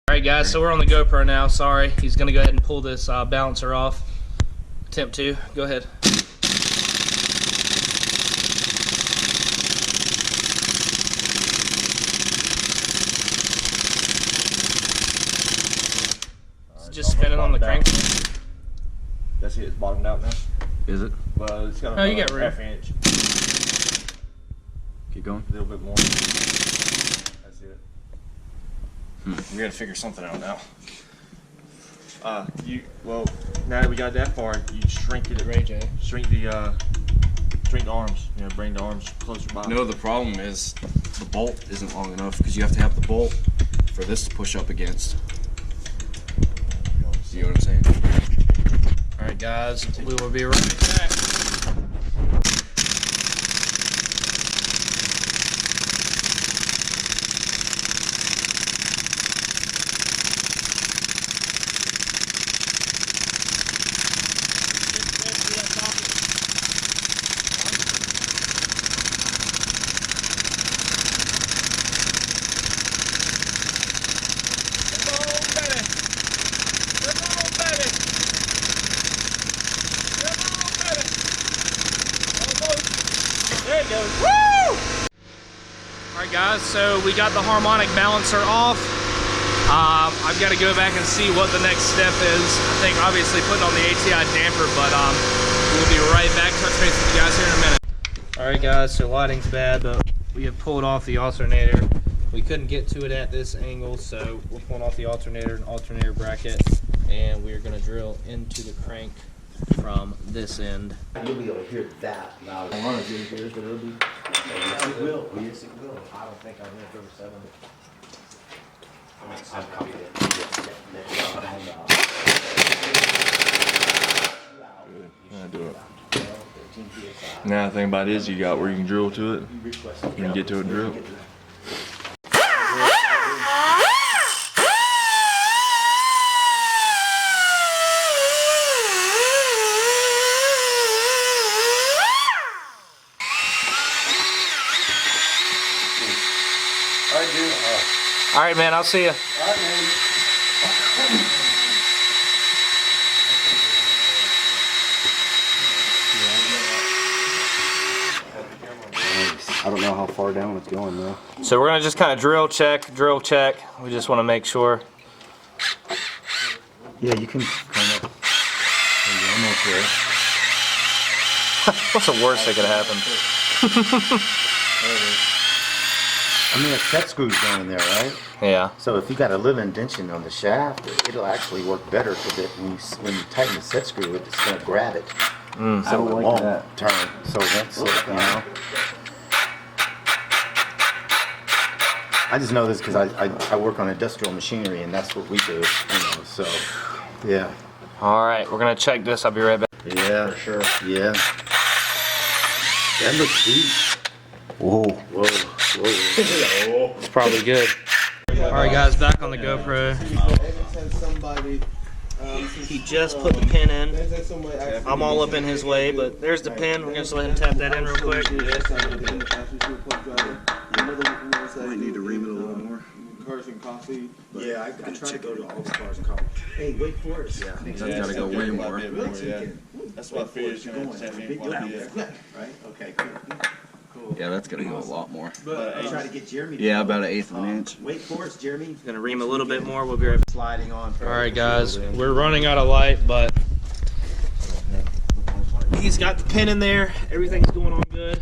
Alright guys, so we're on the GoPro now. Sorry, he's going to go ahead and pull this balancer off. Attempt to. Go ahead. Just spinning on the crank. That's it, it's bottomed out now. Is it? Well, it's got a you got room. half inch. Keep going. A little bit more. That's it. We gotta figure something out now. Well, now that we got that far, you shrink it. Shrink the arms. You know, bring the arms closer by. No, the problem is the bolt isn't long enough because you have to have the bolt for this to push up against. See what I'm saying? Alright guys, we will be right back. There it goes. Woo! Alright guys, so we got the harmonic balancer off. I've got to go back and see what the next step is. I think obviously putting on the ATI damper, but we'll be right back. Touch base with you guys here in a minute. Alright guys, so lighting's bad, but we have pulled off the alternator. We couldn't get to it at this angle, so we're pulling off the alternator and alternator bracket, and we're going to drill into the crank from this end. You'll be able to hear that loud. I want to hear it, but it'll be. Yes, it will. Yes, it will. I don't think I've never driven 7. I'm confident. Do it. Now the thing about it is you got where you can drill to it. You can get to it and drill. Alright man, I'll see you. Alright, man. I don't know how far down it's going though. So we're going to just kind of drill check. We just want to make sure. Yeah, you can kind of. You're almost there. What's the worst that could happen? I mean, a set screw's going in there, right? Yeah. So if you got a little indentation on the shaft, it'll actually work better because when you tighten the set screw, it's going to grab it. So it won't turn. So that's you know. I just know this because I work on industrial machinery and that's what we do. You know, so yeah. All right, we're gonna check this. I'll be right back. Yeah, for sure. Yeah. That looks deep. Whoa. Whoa. Whoa. It's probably good. All right, guys, back on the GoPro. He just put the pin in. I'm all up in his way, but there's the pin. We're gonna just let him tap that in real quick. I need to ream it a little more. Cars and coffee. Yeah, I try to go to all the cars and coffee. Hey, Wake Forest. Yeah, I've got to go way more. Yeah. That's what I figured it's going to Big deal. Right? Okay, cool. Yeah, that's going to go a lot more. But I try to get Jeremy. Yeah, about 1/8 of an inch. Wake Forest, Jeremy. Gonna ream a little bit more. We'll be right back. Sliding on. All right, guys, we're running out of light, but he's got the pin in there. Everything's going on good.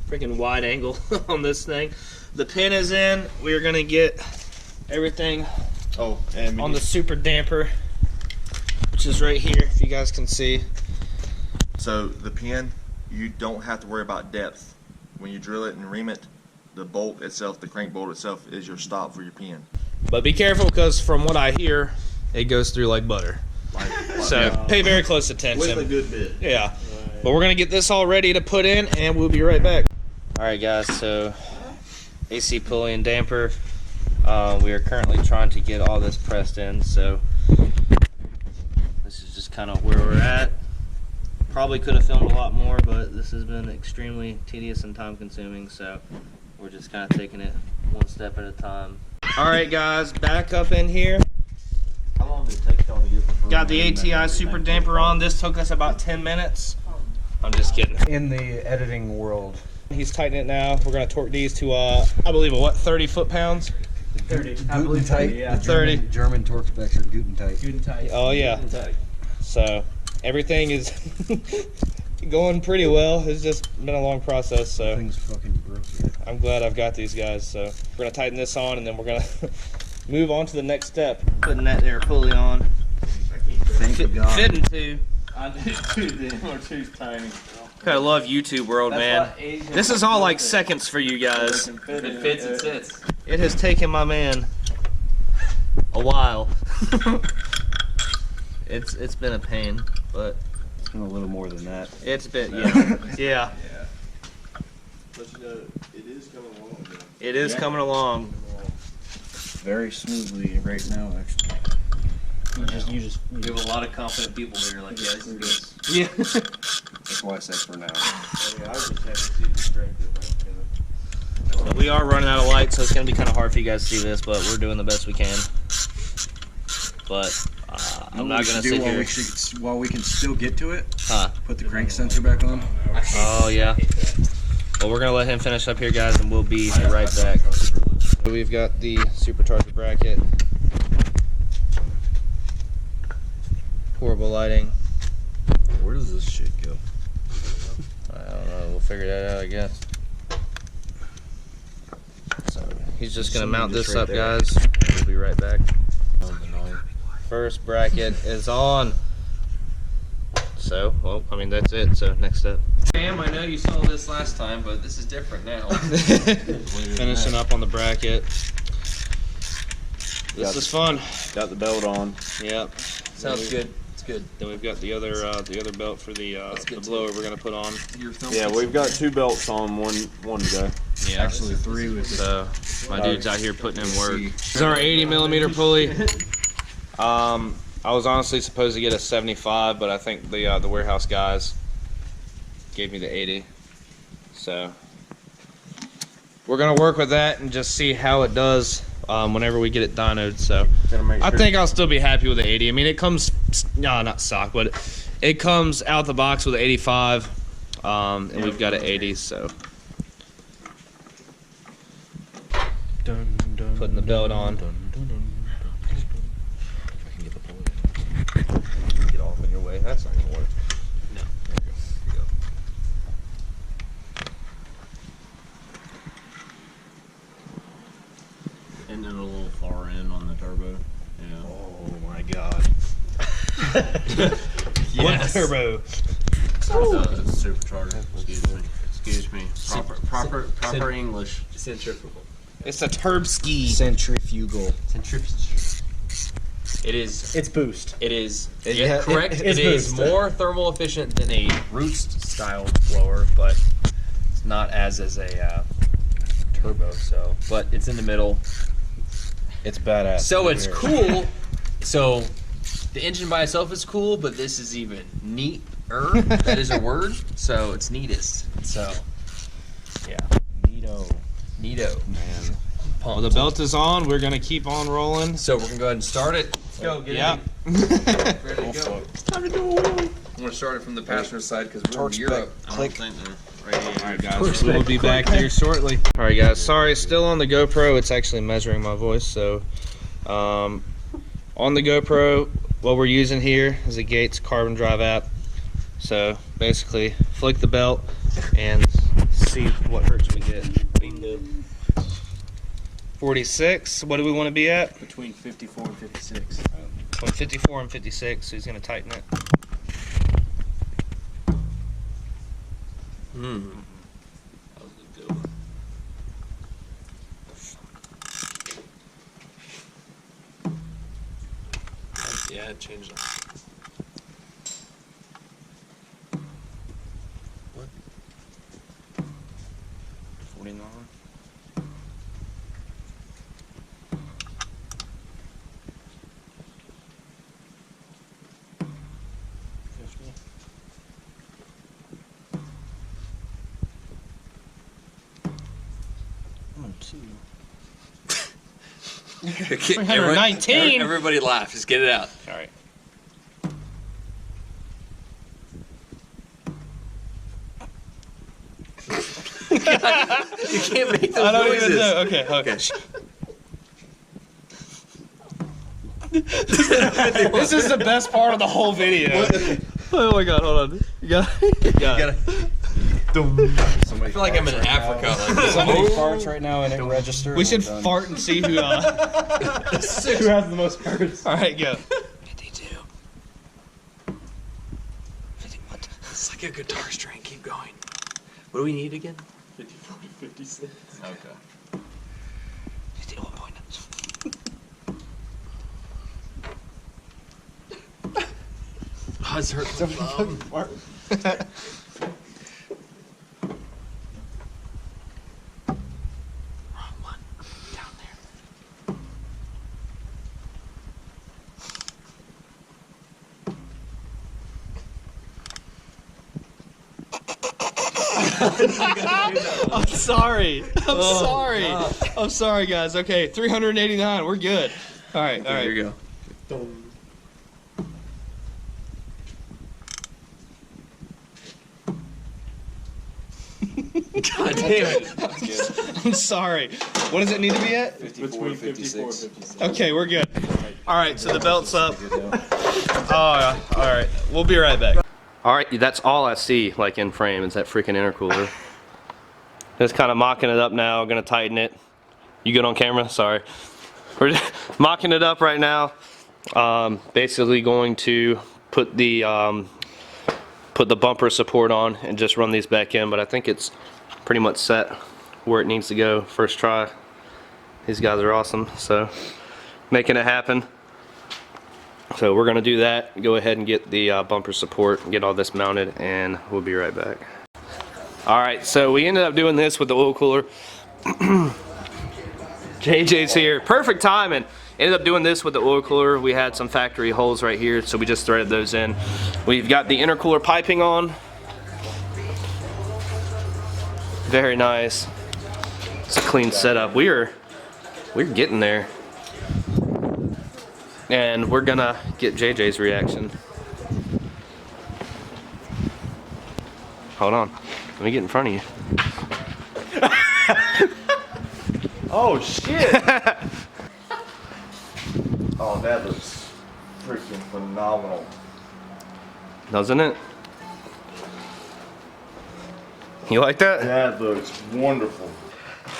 Freaking wide angle on this thing. The pin is in. We are gonna get everything on the super damper, which is right here, if you guys can see. So the pin, you don't have to worry about depth. When you drill it and ream it, the bolt itself, the crank bolt itself, is your stop for your pin. But be careful, because from what I hear, it goes through like butter. So pay very close attention. With a good bit. Yeah. But we're gonna get this all ready to put in, and we'll be right back. All right, guys. So AC pulley and damper. We are currently trying to get all this pressed in, so this is just kind of where we're at. Probably could have filmed a lot more, but this has been extremely tedious and time consuming, so we're just kind of taking it one step at a time. Alright guys, back up in here. How long did it take y'all to get the Got the ATI super damper on. This took us about 10 minutes. I'm just kidding. In the editing world. He's tightening it now. We're going to torque these to, I believe, what, 30 foot-pounds? 30. Guten tight. Yeah. 30. German torque specs are Guten tight. Oh, yeah. So, everything is going pretty well. It's just been a long process, so Thing's fucking broken. I'm glad I've got these guys. So, we're going to tighten this on, and then we're going to move on to the next step. Putting that there fully on. Thank God. Fitting too. I did too, then. Or two's tiny. I love YouTube world, man. This is all like seconds for you guys. If it fits, it fits. It has taken my man a while. It's been a pain, but It's been a little more than that. it's been yeah. Yeah. But you know, it is coming along, though. It is coming along. Very smoothly right now, actually. You have a lot of confident people there. Like, yeah, this is good. Yeah. That's why I said for now. Yeah, I just haven't seen the strength of it. So we are running out of light, so it's gonna be kind of hard for you guys to see this, but we're doing the best we can. But I'm not gonna sit here. While we can still get to it, Huh? put the crank sensor back on. Oh yeah. Well, we're gonna let him finish up here, guys, and we'll be right back. We've got the supercharger bracket. Horrible lighting. Where does this shit go? I don't know. We'll figure that out, I guess. So he's just gonna mount this up, guys. We'll be right back. First bracket is on. So, well, I mean, that's it. So next step. Sam, I know you saw this last time, but this is different now. Finishing up on the bracket. This is fun. Got the belt on. Yep. Sounds good. It's good. Then we've got the other belt for the blower we're gonna put on. Yeah, we've got 2 belts on, one to go. Yeah. Actually, 3 with So my dude's out here putting in work. This is our 80mm pulley. I was honestly supposed to get a 75, but I think the warehouse guys gave me the 80. So we're gonna work with that and just see how it does whenever we get it dynoed. So I think I'll still be happy with the 80. I mean, it comes, no, not stock, but it comes out the box with an 85, and we've got an 80. So putting the belt on. Get off in your way. That's not gonna work. No. There you go. And then a little far end on the turbo. Yeah. Oh my God. What turbo? It's a supercharger. Excuse me. Proper English. Centrifugal. It's a Turbski. Centrifugal. It is. It's boost. It is. Yeah, Correct. it's It is boost. more thermal efficient than a Roost style blower, but it's not as a turbo. So, but it's in the middle. It's badass. So it's cool. So the engine by itself is cool, but this is even neater. That is a word. So it's neatest. So yeah, neato. Man. Well, the belt is on. We're gonna keep on rolling. So we're gonna go ahead and start it. Let's go. Get Yep. it. Ready to go. Time to go. I'm gonna start it from the passenger side because we're in Europe. Click. Alright guys, we'll be back here shortly. Alright guys, sorry, still on the GoPro. It's actually measuring my voice, so on the GoPro, what we're using here is a Gates carbon drive app. So basically, flick the belt and see what hertz we get. 46. What do we want to be at? Between 54 and 56. Between 54 and 56, so he's going to tighten it. Yeah, it changed. What? 49. 319. Everybody laugh. Just get it out. All right. You can't make those I don't noises. even know. Okay. This is the best part of the whole video. Oh my god, hold on. You got it. Somebody I feel like I'm in Africa. Like, Somebody farts right now and it registers. We should I'm done. fart and see who has the most farts. All right, go. 52. 51. It's like a guitar string. Keep going. What do we need again? 54 to 56. Okay. 51.9. Oh, it's hurting my thumb. Wrong one. Down there. I'm sorry. I'm sorry, guys. Okay, 389. We're good. All right. All right. Here you go. God damn it. I'm sorry. What does it need to be at? 54, Between 54 and 56. 56. Okay, we're good. All right, so the belt's up. Oh, all right. We'll be right back. All right, that's all I see, like in frame, is that freaking intercooler. Just kind of mocking it up now. Gonna tighten it. You good on camera? Sorry. We're just mocking it up right now. Basically going to put the bumper support on and just run these back in, but I think it's pretty much set where it needs to go first try. These guys are awesome, so making it happen. So we're gonna do that, go ahead and get the bumper support, get all this mounted, and we'll be right back. All right, so we ended up doing this with the oil cooler. JJ's here, perfect timing. Ended up doing this with the oil cooler. We had some factory holes right here, so we just threaded those in. We've got the intercooler piping on. Very nice. It's a clean setup. We're getting there. And we're gonna get JJ's reaction. Hold on, let me get in front of you. Oh shit! Oh, that looks freaking phenomenal. Doesn't it? You like that? That looks wonderful.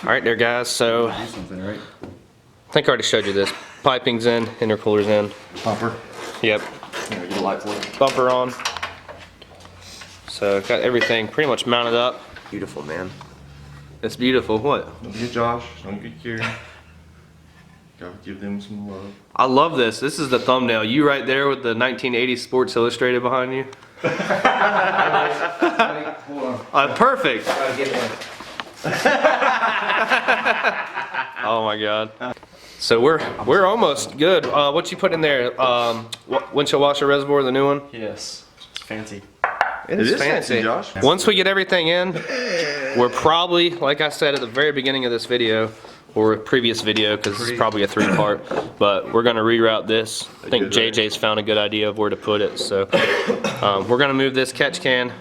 All right there, guys, so Do something, right? I think I already showed you this. Piping's in, intercooler's in. Bumper. Yep, Here, get a light for you. bumper on. So got everything pretty much mounted up. Beautiful, man. It's beautiful. What? Don't get Josh. Don't get Kieran. Gotta give them some love. I love this. This is the thumbnail. You right there with the 1980s Sports Illustrated behind you. Hold on. Perfect. Oh my God. So we're almost good. What you put in there? Windshield washer reservoir, the new one. Yes. It's fancy. It is fancy. Josh. Once we get everything in, we're probably, like I said at the very beginning of this video, or previous video, because it's probably a 3-part, but we're going to reroute this. I think JJ's found a good idea of where to put it, so we're going to move this catch can,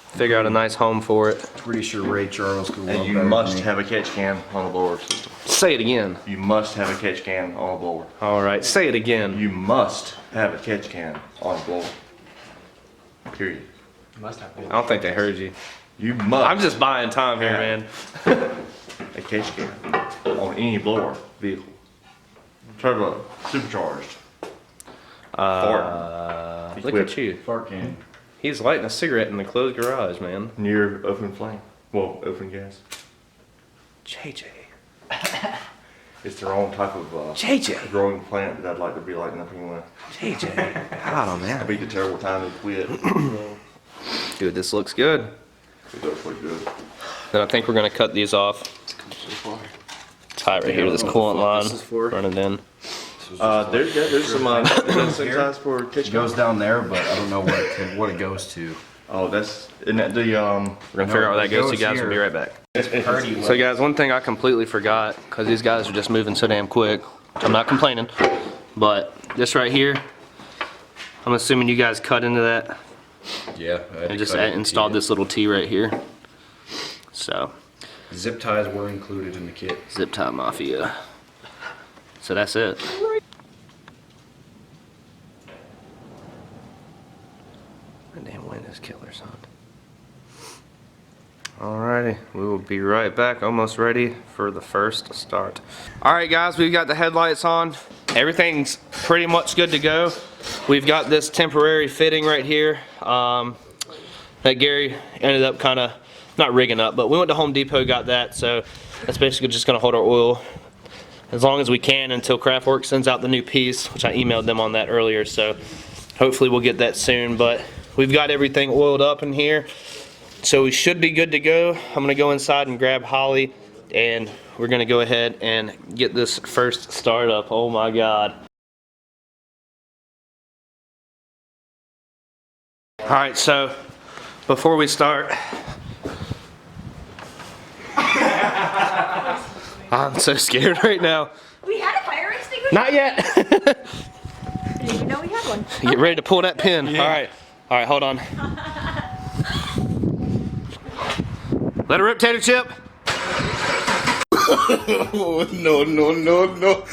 figure out a nice home for it. Pretty sure Ray Charles could And love you better must than me. have a catch can on the blower system. Say it again. You must have a catch can on a blower. All right, say it again. You must have a catch can on a blower. Period. I don't think they heard you. You must. I'm just buying time here, man. a catch can on any blower vehicle. Turbo, supercharged. Look at you. Fart can. He's lighting a cigarette in the closed garage, man. Near open flame. Well, open gas. JJ. It's their own type of JJ. growing plant that I'd like to be lighting up anyway. JJ. Oh, man. That'd be the terrible time to quit. Dude, this looks good. It does look good. Then I think we're gonna cut these off. Tie it right here, this coolant this is for. line. Run it in. There's some is that sometimes for catch It goes down there, but I don't know what it goes to. Oh, isn't that the We're gonna figure out where that goes. So you guys will be right back. So guys, one thing I completely forgot, because these guys are just moving so damn quick. I'm not complaining, but this right here, I'm assuming you guys cut into that Yeah. and just installed this little T right here. So, Zip ties were included in the kit. Zip Tie Mafia. So that's it. That damn wind is killer, son. Alrighty, we will be right back, almost ready for the first start. Alright guys, we've got the headlights on. Everything's pretty much good to go. We've got this temporary fitting right here that Gary ended up kind of, not rigging up, but we went to Home Depot, got that, so that's basically just gonna hold our oil as long as we can until KraftWerks sends out the new piece, which I emailed them on that earlier, so hopefully we'll get that soon, but we've got everything oiled up in here. So we should be good to go. I'm gonna go inside and grab Holly and we're gonna go ahead and get this first start up. Oh my God. All right, so before we start, I'm so scared right now. We had a fire extinguisher? Not yet. I didn't even know we had one. Get ready to pull that pin. Yeah. All right, hold on. Let it rip, Tater Chip. No, no, no, no.